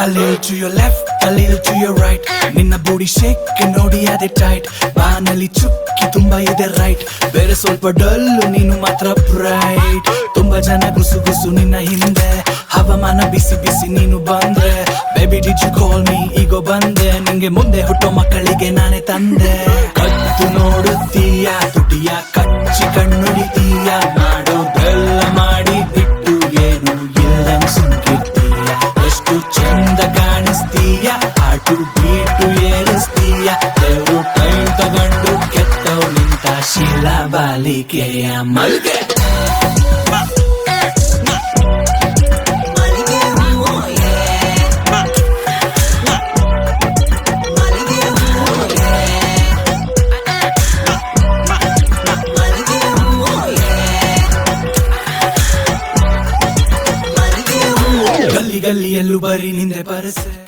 A little to your left, a little to your right. ನಿನ್ನ booty shake ನೋಡಿ ಅದೇ tight. ಬಾನಲ್ಲಿ ಚುಕ್ಕಿ ತುಂಬಾ ಇದೆ right. ಬೇರೆ ಸ್ವಲ್ಪ ಡಲ್ಲು ನೀನು ಮಾತ್ರ bright. ತುಂಬಾ ಜನ ಗುಸು ಗುಸು ನಿನ್ನ ಹಿಂದೆ. ಹವಾಮಾನ ಬಿಸಿ ಬಿಸಿ ನೀನು ಬಂದ್ರೆ. Baby did you call me? ಈಗ ಬಂದೆ. ನಿಂಗೆ ಮುಂದೆ ಹುಟ್ಟೋ ಮಕ್ಕಳಿಗೆ ನಾನೇ ತಂದೆ. ಕತ್ತು ನೋಡುತ್ತೀಯ ತುಟಿಯ ಕಚ್ಚಿ ಕಣ್ಣುಡಿತೀಯ. ಮಾಡೋದೆಲ್ಲ ಮಾಡಿ ಬಿಟ್ಟು ಏನು ಇಲ್ಲಂಗ್ ಸುಮ್ಕಿರ್ತೀಯ. ಎಷ್ಟು ಚಂದ ಕಾಣಿಸ್ತೀಯ. ಹಾಟು ಬೀಟು ಏರಿಸ್ತೀಯ. ದೇವ್ರು ಟೈಮ್ ತಗೊಂಡು ಕೆತ್ತವ್ ನಿಂತ ಶೀಲಾ ಬಾಲಿಕೆಯ ಮಲ್ಗೆ. ಗಲ್ಲಿ ಗಲ್ಲಿಯಲ್ಲೂ ಬರೀ ನಿಂದೆ ಬರಸೆ.